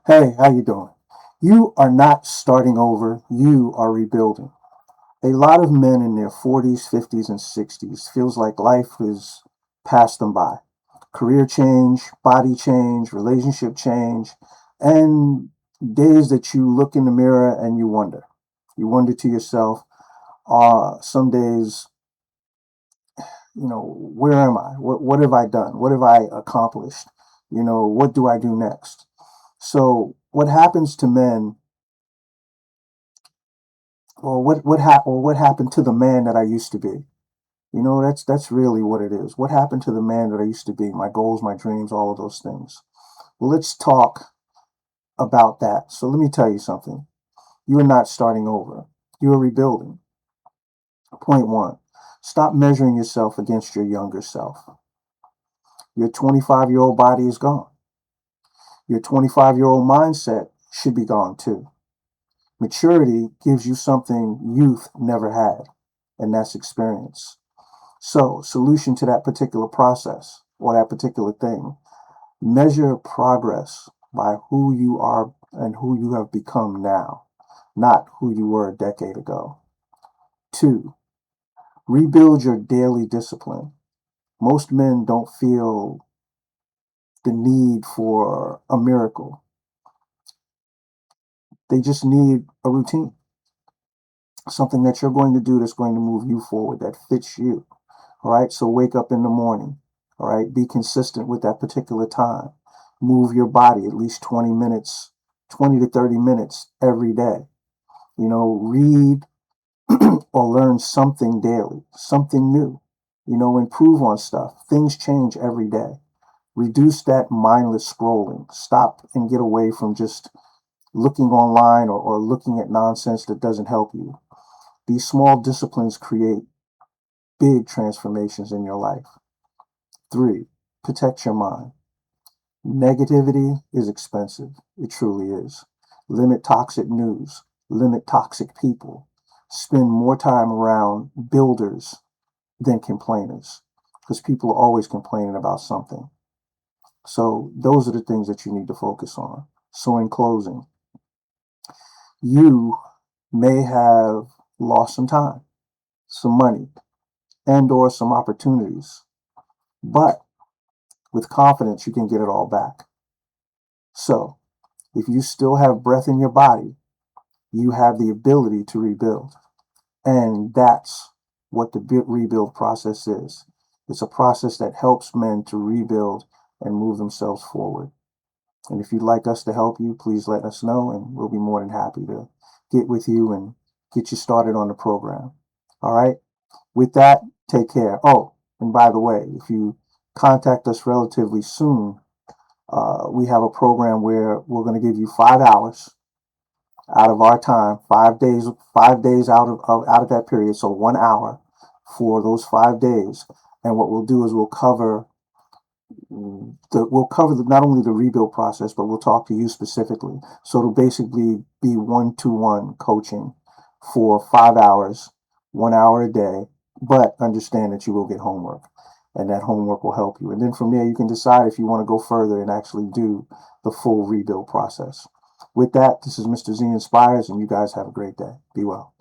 Hey, how you doing? You are not starting over, you are rebuilding. A lot of men in their 40s, 50s, and 60s feels like life has passed them by. Career change, body change, relationship change, and days that you look in the mirror and you wonder. You wonder to yourself, some days, where am I? What have I done? What have I accomplished? What do I do next? So what happens to men, or what happened to the man that I used to be? That's really what it is. What happened to the man that I used to be? My goals, my dreams, all of those things. Well, let's talk about that. So let me tell you something. You are not starting over. You are rebuilding. Point one. Stop measuring yourself against your younger self. Your 25-year-old body is gone. Your 25-year-old mindset should be gone too. Maturity gives you something youth never had, and that's experience. So, solution to that particular process or that particular thing, measure progress by who you are and who you have become now, not who you were a decade ago. Two, rebuild your daily discipline. Most men don't feel the need for a miracle. They just need a routine, something that you're going to do that's going to move you forward, that fits you. All right. So wake up in the morning. All right. Be consistent with that particular time. Move your body at least 20 minutes, 20 to 30 minutes every day. Read or learn something daily, something new. Improve on stuff. Things change every day. Reduce that mindless scrolling. Stop and get away from just looking online or looking at nonsense that doesn't help you. These small disciplines create big transformations in your life. Three, protect your mind. Negativity is expensive. It truly is. Limit toxic news. Limit toxic people. Spend more time around builders than complainers, because people are always complaining about something. So those are the things that you need to focus on. So in closing, you may have lost some time, some money, and or some opportunities, but with confidence you can get it all back. So if you still have breath in your body, you have the ability to rebuild. And that's what the rebuild process is. It's a process that helps men to rebuild and move themselves forward. And if you'd like us to help you, please let us know, and we'll be more than happy to get with you and get you started on the program. All right. With that, take care. Oh, and by the way, if you contact us relatively soon, we have a program where we're going to give you 5 hours out of our time, 5 days out of that period. So 1 hour for those 5 days. And what we'll do is not only the rebuild process, but we'll talk to you specifically. So it'll basically be one-to-one coaching for 5 hours, 1 hour a day, but understand that you will get homework, and that homework will help you. And then from there, you can decide if you want to go further and actually do the full rebuild process. With that, this is Mr. Z Inspires, and you guys have a great day. Be well.